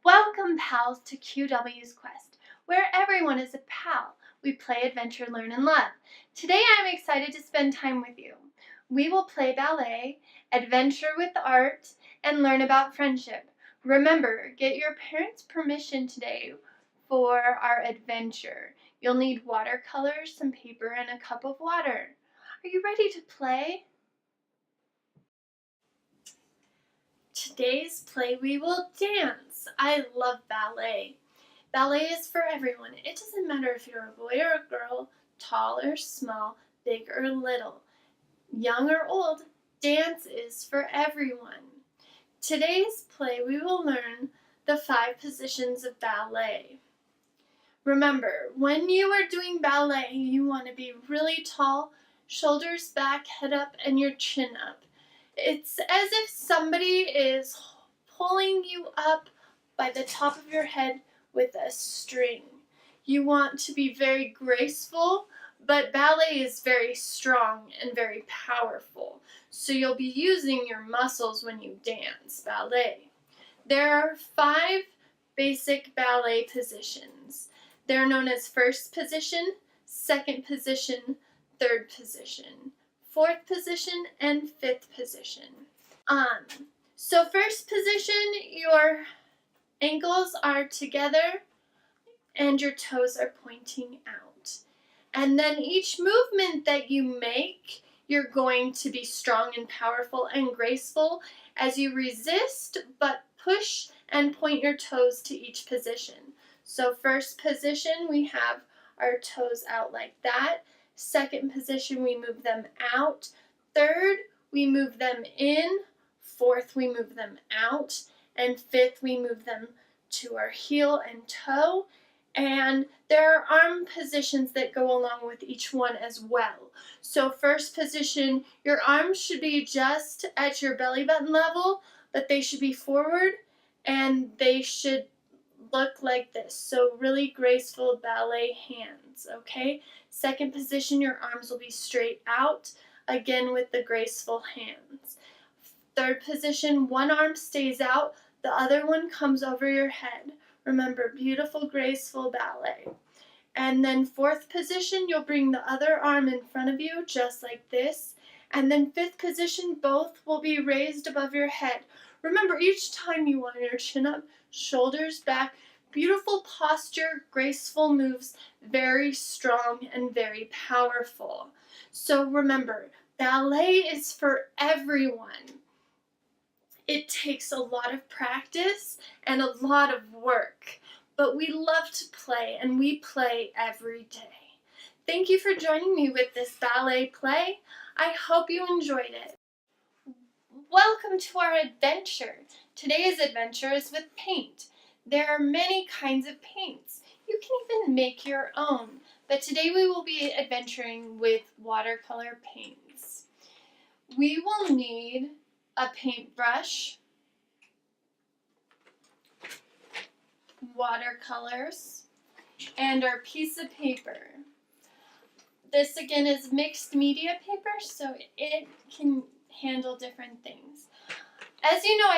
Welcome, pals, to QW's Quest, where everyone is a pal. We play, adventure, learn, and love. Today I'm excited to spend time with you. We will play ballet, adventure with art, and learn about friendship. Remember, get your parents' permission today for our adventure. You'll need watercolors, some paper, and a cup of water. Are you ready to play? Today's play we will dance. I love ballet. Ballet is for everyone. It doesn't matter if you're a boy or a girl, tall or small, big or little, young or old. Dance is for everyone. Today's play we will learn the 5 positions of ballet. Remember, when you are doing ballet, you want to be really tall, shoulders back, head up, and your chin up. It's as if somebody is pulling you up by the top of your head with a string. You want to be very graceful, but ballet is very strong and very powerful. So you'll be using your muscles when you dance ballet. There are 5 basic ballet positions. They're known as first position, second position, third position, fourth position, and fifth position. So first position, your ankles are together and your toes are pointing out. And then each movement that you make, you're going to be strong and powerful and graceful as you resist but push and point your toes to each position. So first position, we have our toes out like that. Second position, we move them out. Third, we move them in. Fourth, we move them out. And fifth, we move them to our heel and toe. And there are arm positions that go along with each one as well. So first position, your arms should be just at your belly button level, but they should be forward and they should look like this. So really graceful ballet hands, okay? Second position, your arms will be straight out, again with the graceful hands. Third position, one arm stays out, the other one comes over your head. Remember, beautiful, graceful ballet. And then fourth position, you'll bring the other arm in front of you, just like this. And then fifth position, both will be raised above your head. Remember, each time you want your chin up, shoulders back, beautiful posture, graceful moves, very strong and very powerful. So remember, ballet is for everyone. It takes a lot of practice and a lot of work, but we love to play and we play every day. Thank you for joining me with this ballet play. I hope you enjoyed it. Welcome to our adventure. Today's adventure is with paint. There are many kinds of paints. You can even make your own, but today we will be adventuring with watercolor paints. We will need a paintbrush, watercolors, and our piece of paper. This again is mixed media paper, so it can handle different things. As you know,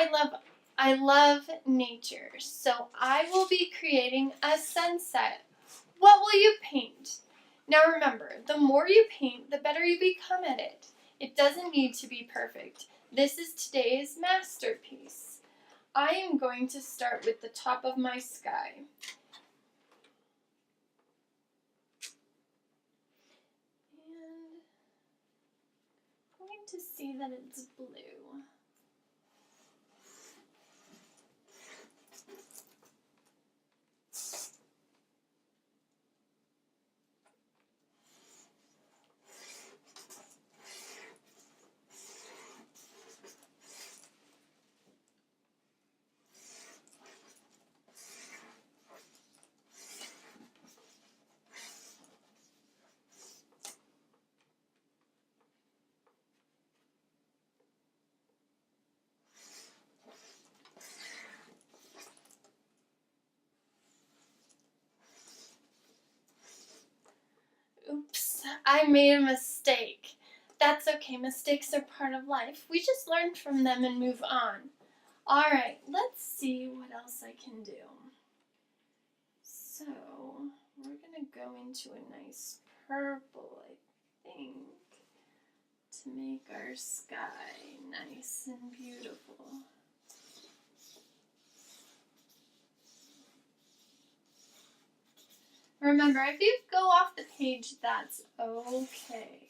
I love nature, so I will be creating a sunset. What will you paint? Now remember, the more you paint, the better you become at it. It doesn't need to be perfect. This is today's masterpiece. I am going to start with the top of my sky. And I'm going to see that it's blue. Oops, I made a mistake. That's okay, mistakes are part of life. We just learn from them and move on. Alright, let's see what else else I can do. So we're going to go into a nice purple, I think, to make our sky nice and beautiful. Remember, if you go off the page, that's okay.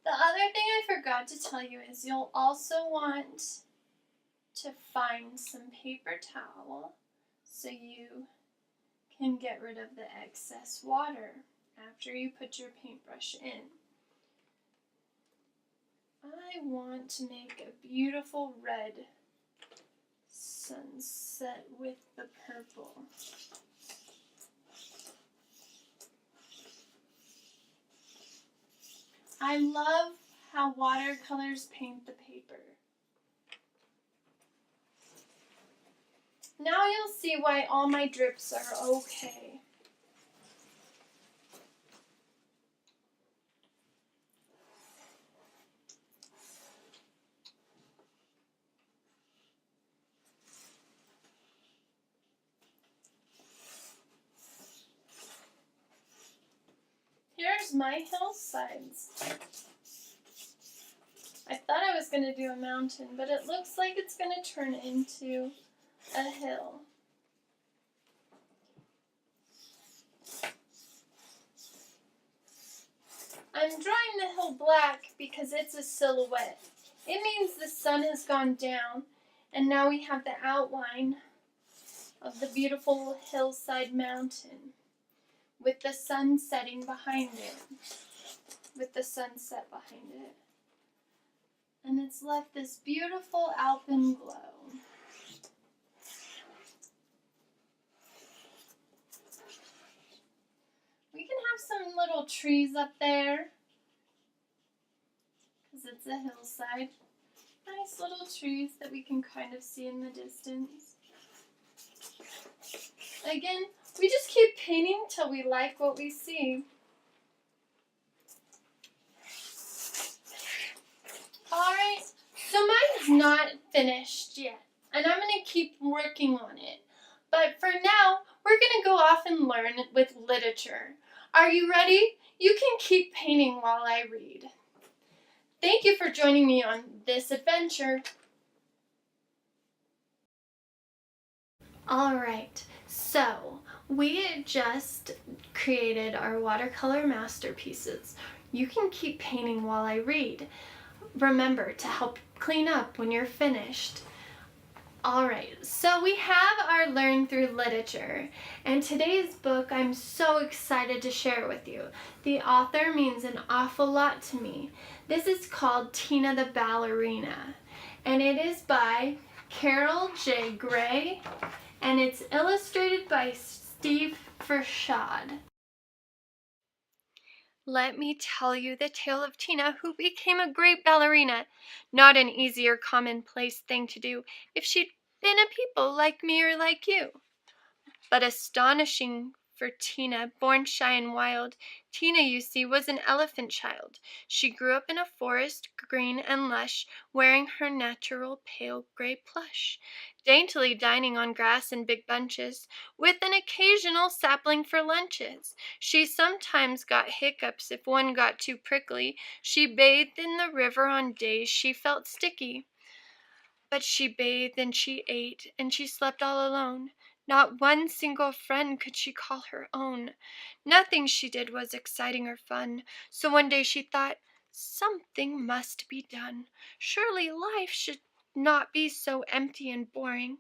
The other thing I forgot to tell you is you'll also want to find some paper towel so you can get rid of the excess water after you put your paintbrush in. I want to make a beautiful red sunset with the purple. I love how watercolors paint the paper. Now you'll see why all my drips are okay. Here's my hillsides. I thought I was going to do a mountain, but it looks like it's going to turn into a hill. I'm drawing the hill black because it's a silhouette. It means the sun has gone down, and now we have the outline of the beautiful hillside mountain with the sun setting behind it, with the sunset behind it. And it's left this beautiful alpine glow. We can have some little trees up there because it's a hillside. Nice little trees that we can kind of see in the distance. Again, we just keep painting till we like what we see. Alright, so mine's not finished yet, and I'm going to keep working on it. But for now, we're going to go off and learn with literature. Are you ready? You can keep painting while I read. Thank you for joining me on this adventure. Alright, so we just created our watercolor masterpieces. You can keep painting while I read. Remember to help clean up when you're finished. Alright, so we have our Learn Through Literature, and today's book I'm so excited to share with you. The author means an awful lot to me. This is called Tina the Ballerina, and it is by Carol J. Gray, and it's illustrated by Steve Fershad. Let me tell you the tale of Tina, who became a great ballerina. Not an easy or commonplace thing to do if she'd been a people like me or like you. But astonishing for Tina, born shy and wild. Tina, you see, was an elephant child. She grew up in a forest, green and lush, wearing her natural pale gray plush, daintily dining on grass in big bunches, with an occasional sapling for lunches. She sometimes got hiccups if one got too prickly. She bathed in the river on days she felt sticky. But she bathed and she ate and she slept all alone. Not one single friend could she call her own. Nothing she did was exciting or fun. So one day she thought, something must be done. Surely life should not be so empty and boring.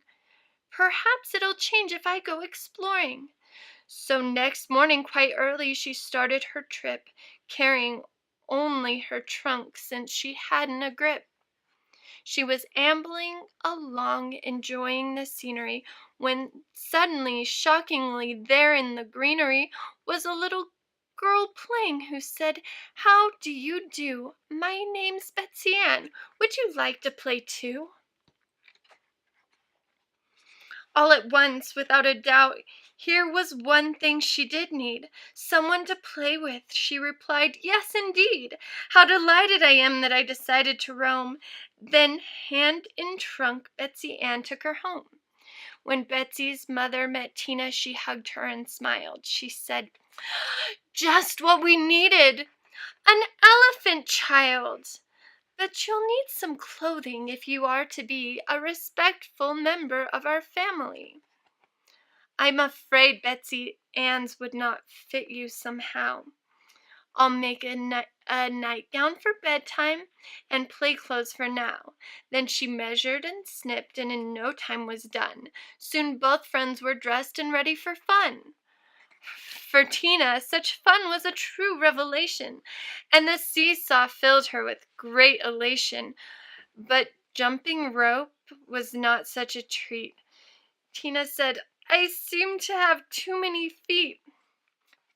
Perhaps it'll change if I go exploring. So next morning quite early she started her trip, carrying only her trunk since she hadn't a grip. She was ambling along, enjoying the scenery, when suddenly, shockingly, there in the greenery was a little girl playing, who said, "How do you do? My name's Betsy Ann. Would you like to play too?" All at once, without a doubt, here was one thing she did need, someone to play with. She replied, "Yes, indeed. How delighted I am that I decided to roam." Then, hand in trunk, Betsy Ann took her home. When Betsy's mother met Tina, she hugged her and smiled. She said, "Just what we needed, an elephant child. But you'll need some clothing if you are to be a respectful member of our family." "I'm afraid Betsy Ann's would not fit you somehow. I'll make a nightgown for bedtime and play clothes for now." Then she measured and snipped, and in no time was done. Soon both friends were dressed and ready for fun. For Tina, such fun was a true revelation, and the seesaw filled her with great elation. But jumping rope was not such a treat. Tina said, "I seem to have too many feet."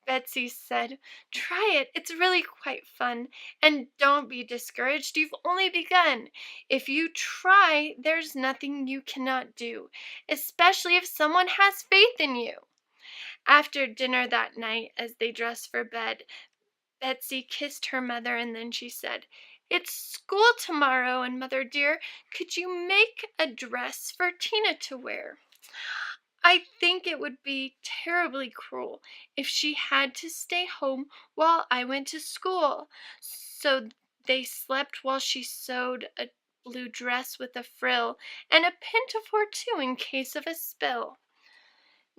Betsy said, "Try it. It's really quite fun. And don't be discouraged. You've only begun. If you try, there's nothing you cannot do, especially if someone has faith in you." After dinner that night, as they dressed for bed, Betsy kissed her mother, and then she said, "It's school tomorrow, and Mother dear, could you make a dress for Tina to wear? I think it would be terribly cruel if she had to stay home while I went to school." So they slept while she sewed a blue dress with a frill, and a pinafore too in case of a spill.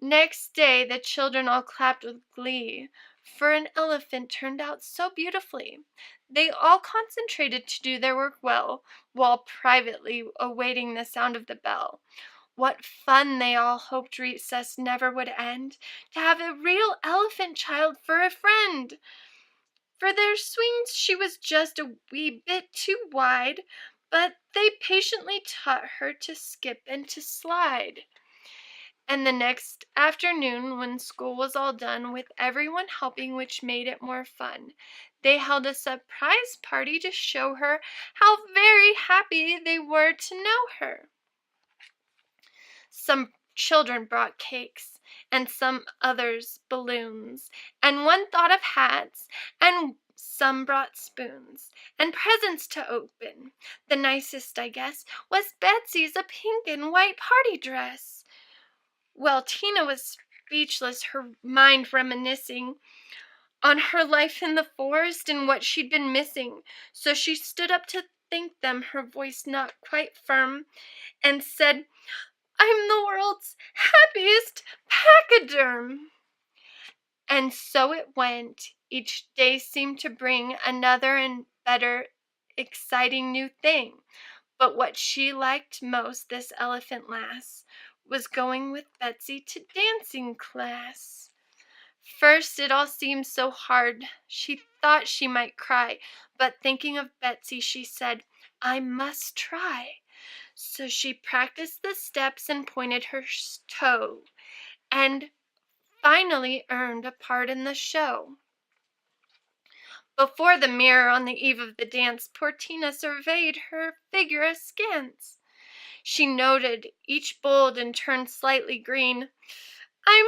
Next day the children all clapped with glee, for an elephant turned out so beautifully. They all concentrated to do their work well, while privately awaiting the sound of the bell. What fun they all hoped recess never would end, to have a real elephant child for a friend! For their swings she was just a wee bit too wide, but they patiently taught her to skip and to slide. And the next afternoon, when school was all done, with everyone helping, which made it more fun, they held a surprise party to show her how very happy they were to know her. Some children brought cakes, and some others balloons, and one thought of hats, and some brought spoons, and presents to open. The nicest, I guess, was Betsy's, a pink and white party dress. Well, Tina was speechless, her mind reminiscing on her life in the forest and what she'd been missing. So she stood up to thank them, her voice not quite firm, and said, "I'm the world's happiest pachyderm." And so it went. Each day seemed to bring another and better, exciting new thing. But what she liked most, this elephant lass, was going with Betsy to dancing class. First it all seemed so hard, she thought she might cry, but thinking of Betsy, she said, "I must try." So she practiced the steps and pointed her toe, and finally earned a part in the show. Before the mirror on the eve of the dance, poor Tina surveyed her figure askance. She noted each bold and turned slightly green. "I'm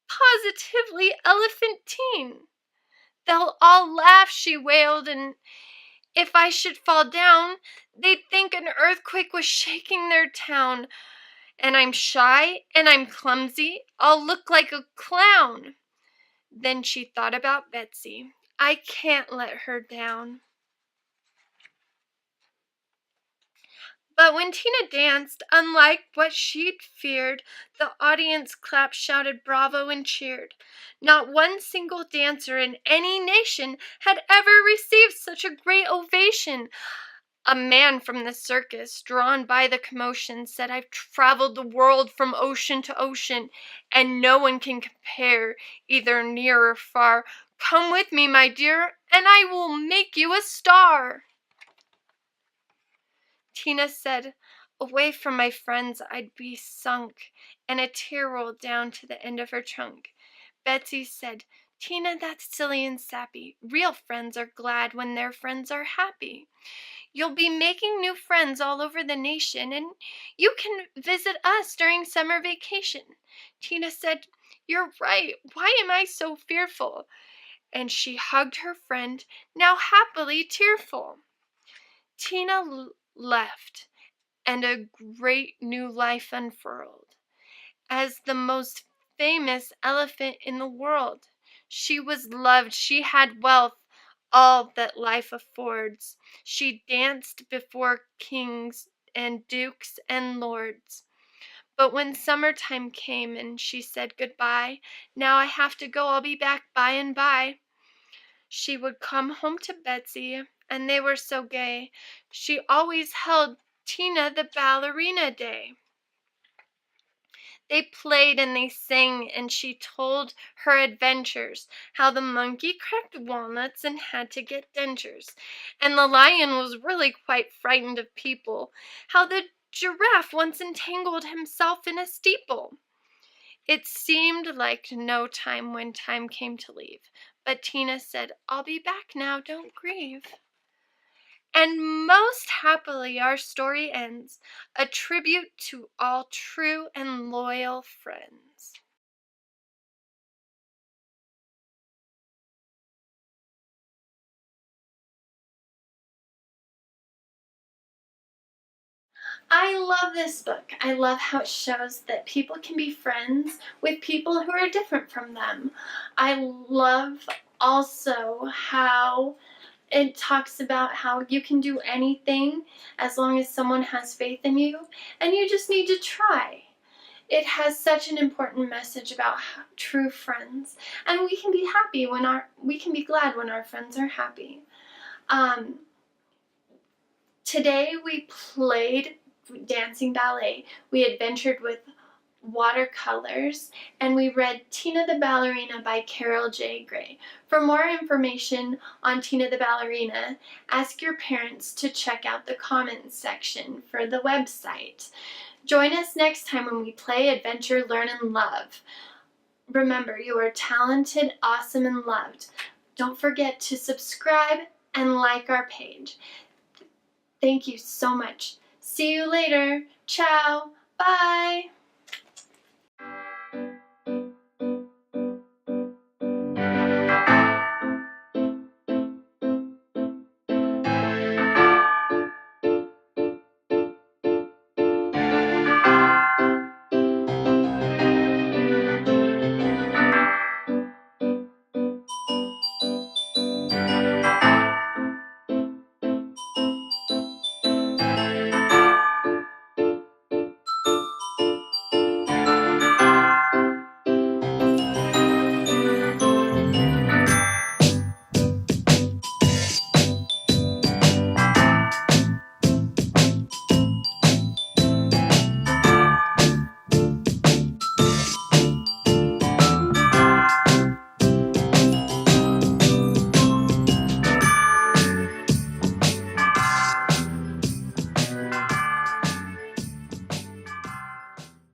positively elephantine. They'll all laugh," she wailed, "and if I should fall down, they'd think an earthquake was shaking their town. And I'm shy, and I'm clumsy. I'll look like a clown." Then she thought about Betsy. "I can't let her down." But when Tina danced, unlike what she'd feared, the audience clapped, shouted bravo, and cheered. Not one single dancer in any nation had ever received such a great ovation. A man from the circus, drawn by the commotion, said, "I've traveled the world from ocean to ocean, and no one can compare, either near or far. Come with me, my dear, and I will make you a star." Tina said, "Away from my friends I'd be sunk," and a tear rolled down to the end of her trunk. Betsy said, "Tina, that's silly and sappy. Real friends are glad when their friends are happy. You'll be making new friends all over the nation, and you can visit us during summer vacation." Tina said, "You're right. Why am I so fearful?" And she hugged her friend, now happily tearful. Tina left, and a great new life unfurled. As the most famous elephant in the world, she was loved, she had wealth, all that life affords. She danced before kings and dukes and lords. But when summertime came and she said goodbye, "Now I have to go, I'll be back by and by," she would come home to Betsy, and they were so gay. She always held Tina the Ballerina Day. They played and they sang, and she told her adventures, how the monkey cracked walnuts and had to get dentures, and the lion was really quite frightened of people, how the giraffe once entangled himself in a steeple. It seemed like no time when time came to leave, but Tina said, "I'll be back now, don't grieve." And most happily our story ends, a tribute to all true and loyal friends. I love this book. I love how it shows that people can be friends with people who are different from them. I love also how it talks about how you can do anything as long as someone has faith in you, and you just need to try. It has such an important message about true friends, and we can be happy when we can be glad when our friends are happy. Um, Today we played dancing ballet. We adventured with watercolors, and we read Tina the Ballerina by Carol J. Gray. For more information on Tina the Ballerina, ask your parents to check out the comments section for the website. Join us next time when we play, adventure, learn, and love. Remember, you are talented, awesome, and loved. Don't forget to subscribe and like our page. Thank you so much. See you later. Ciao. Bye.